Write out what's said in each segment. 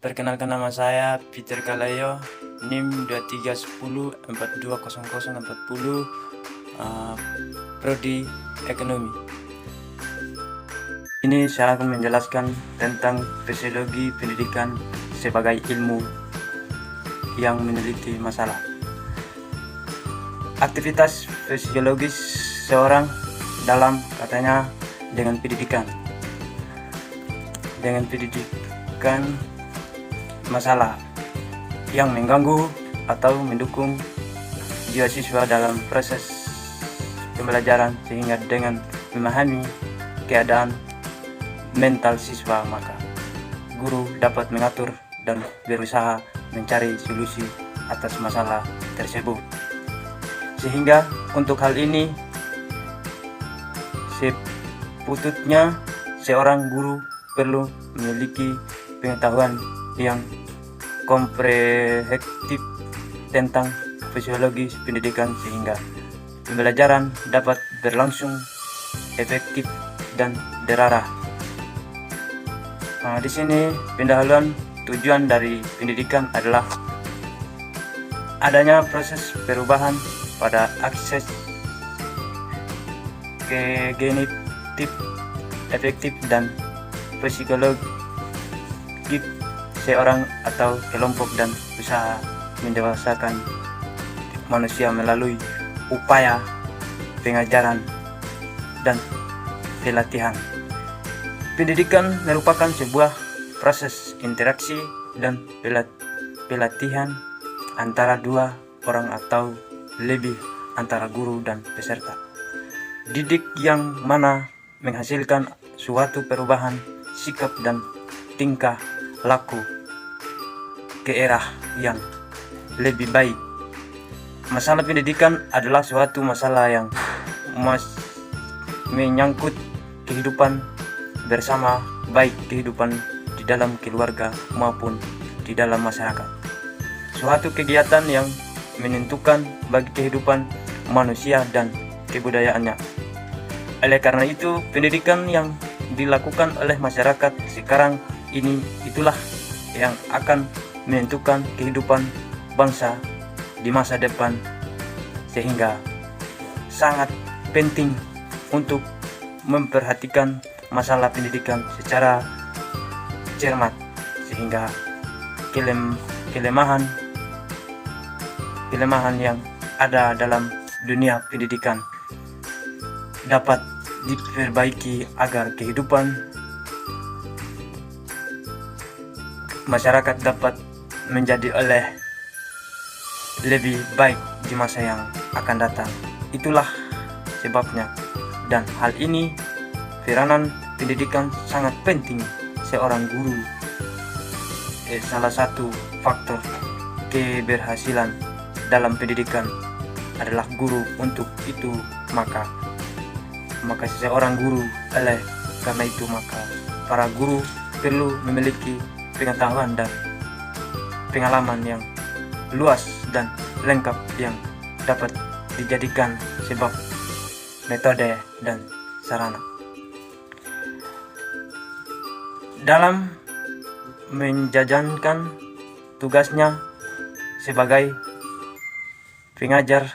Perkenalkan, nama saya Peter Kalayo, NIM 2310420040, Prodi Ekonomi. Ini saya akan menjelaskan tentang fisiologi pendidikan sebagai ilmu yang meneliti masalah. Aktivitas fisiologis seorang dalam katanya dengan pendidikan masalah yang mengganggu atau mendukung jiwa siswa dalam proses pembelajaran, sehingga dengan memahami keadaan mental siswa maka guru dapat mengatur dan berusaha mencari solusi atas masalah tersebut. Sehingga untuk hal ini sepatutnya seorang guru perlu memiliki pengetahuan yang komprehensif tentang fisiologi pendidikan, sehingga pembelajaran dapat berlangsung efektif dan terarah. Di sini pendahuluan tujuan dari pendidikan adalah adanya proses perubahan pada akses kognitif efektif dan psikologis seorang atau kelompok, dan usaha mendewasakan manusia melalui upaya pengajaran dan pelatihan. Pendidikan merupakan sebuah proses interaksi dan pelatihan antara dua orang atau lebih, antara guru dan peserta didik, yang mana menghasilkan suatu perubahan sikap dan tingkah laku ke arah yang lebih baik. Masalah pendidikan adalah suatu masalah yang menyangkut kehidupan bersama, baik kehidupan di dalam keluarga maupun di dalam masyarakat. Suatu kegiatan yang menentukan bagi kehidupan manusia dan kebudayaannya. Oleh karena itu, pendidikan yang dilakukan oleh masyarakat sekarang ini itulah yang akan menentukan kehidupan bangsa di masa depan, sehingga sangat penting untuk memperhatikan masalah pendidikan secara cermat, sehingga kelemahan yang ada dalam dunia pendidikan dapat diperbaiki agar kehidupan masyarakat dapat menjadi lebih baik di masa yang akan datang. Itulah sebabnya, dan hal ini peranan pendidikan sangat penting seorang guru. Salah satu faktor keberhasilan dalam pendidikan adalah guru. Untuk itu maka seseorang guru, oleh karena itu maka para guru perlu memiliki pengetahuan dan pengalaman yang luas dan lengkap yang dapat dijadikan sebab metode dan sarana dalam menjalankan tugasnya sebagai pengajar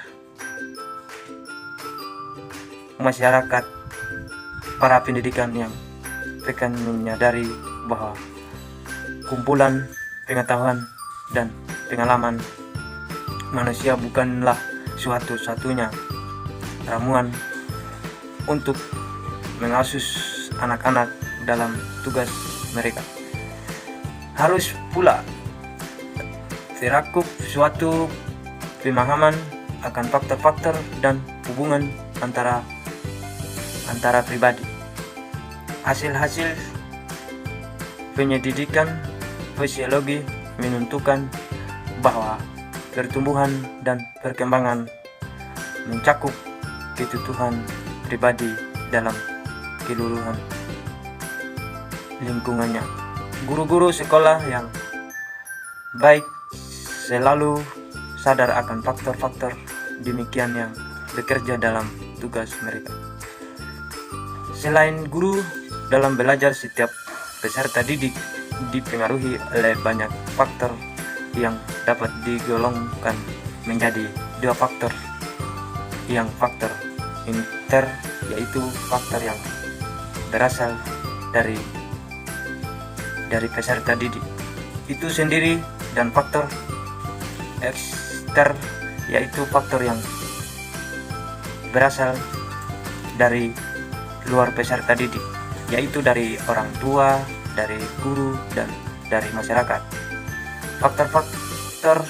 masyarakat. Para pendidikan yang akan menyadari bahwa kumpulan pengetahuan dan pengalaman manusia bukanlah suatu-satunya ramuan untuk mengasuh anak-anak dalam tugas mereka. Harus pula terakup suatu pemahaman akan faktor-faktor dan hubungan antara pribadi. Hasil-hasil penyelidikan fisiologi menentukan bahwa pertumbuhan dan perkembangan mencakup kebutuhan pribadi dalam keseluruhan lingkungannya. Guru-guru sekolah yang baik selalu sadar akan faktor-faktor demikian yang bekerja dalam tugas mereka. Selain guru, dalam belajar setiap peserta didik dipengaruhi oleh banyak faktor yang dapat digolongkan menjadi dua faktor. Yang faktor inter yaitu faktor yang berasal dari peserta didik itu sendiri, dan faktor ekster yaitu faktor yang berasal dari luar peserta didik, yaitu dari orang tua, dari guru, dan dari masyarakat. Faktor-faktor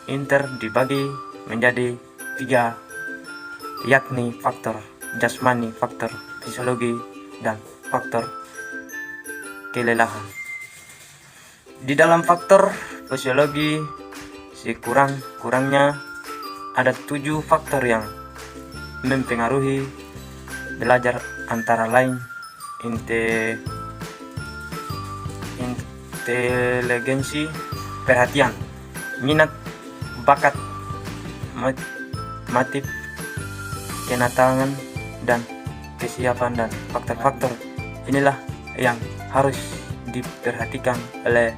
inter dibagi menjadi 3, yakni faktor jasmani, faktor fisiologi, dan faktor kelelahan. Di dalam faktor fisiologi, sekurang-kurangnya ada 7 faktor yang mempengaruhi belajar, antara lain inteligensi, perhatian, minat, bakat, motif, kenatangan, dan kesiapan. Dan faktor-faktor inilah yang harus diperhatikan oleh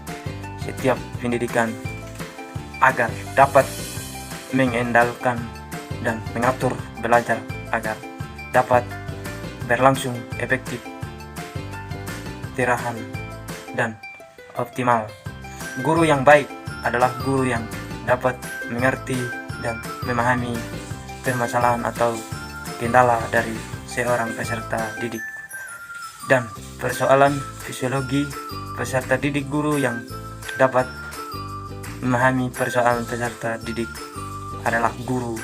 setiap pendidikan agar dapat mengendalikan dan mengatur belajar agar dapat berlangsung efektif, terahan, dan optimal. Guru yang baik adalah guru yang dapat mengerti dan memahami permasalahan atau kendala dari seorang peserta didik. Dan persoalan fisiologi peserta didik, guru yang dapat memahami persoalan peserta didik adalah guru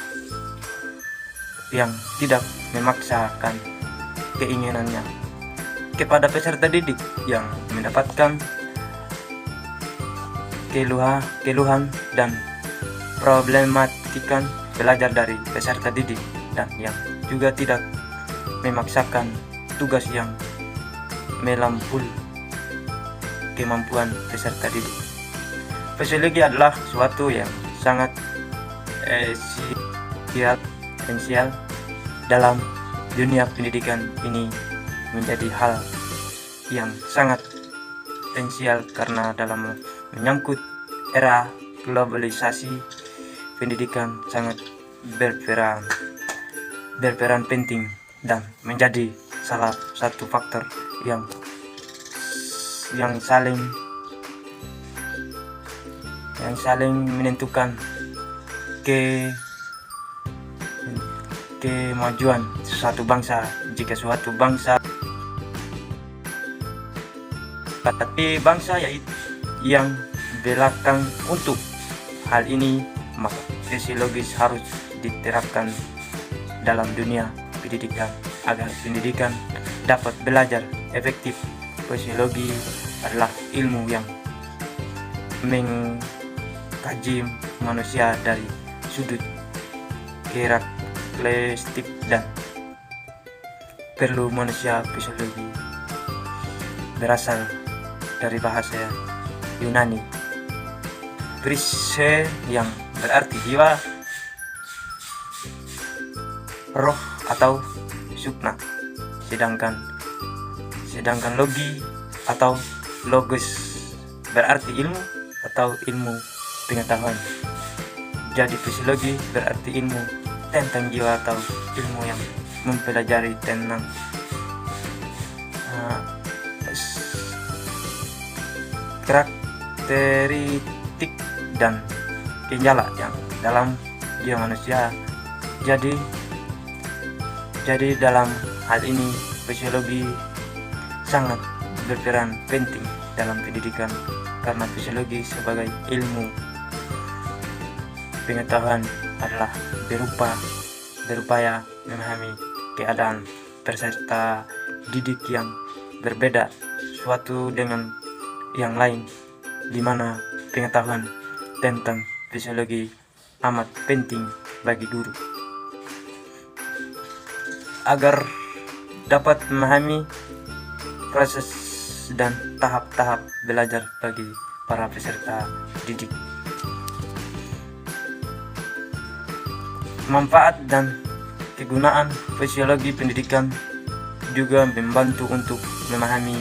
yang tidak memaksakan keinginannya kepada peserta didik yang mendapatkan keluhan dan problematika belajar dari peserta didik, dan yang juga tidak memaksakan tugas yang melampaui kemampuan peserta didik. Fisiologi adalah suatu yang sangat esensial dalam dunia pendidikan ini, menjadi hal yang sangat esensial karena dalam menyangkut era globalisasi, pendidikan sangat berperan penting dan menjadi salah satu faktor yang saling menentukan kemajuan suatu bangsa. Jika suatu bangsa, tapi bangsa yang belakang untuk hal ini, maka fisiologis harus diterapkan dalam dunia pendidikan agar pendidikan dapat belajar efektif. Fisiologi adalah ilmu yang mengkaji manusia dari sudut karakteristik dan perlu manusia. Fisiologi berasal dari bahasa Yunani physe yang berarti jiwa, roh atau sukna, sedangkan logi atau logos berarti ilmu atau ilmu pengetahuan. Jadi fisiologi berarti ilmu tentang jiwa atau ilmu yang mempelajari tentang karakteristik dan gejala yang dalam jiwa manusia. Jadi dalam hal ini fisiologi sangat berperan penting dalam pendidikan, karena fisiologi sebagai ilmu pengetahuan adalah berupaya memahami keadaan peserta didik yang berbeda suatu dengan yang lain, di mana pengetahuan tentang fisiologi amat penting bagi guru agar dapat memahami proses dan tahap-tahap belajar bagi para peserta didik. Manfaat dan kegunaan fisiologi pendidikan juga membantu untuk memahami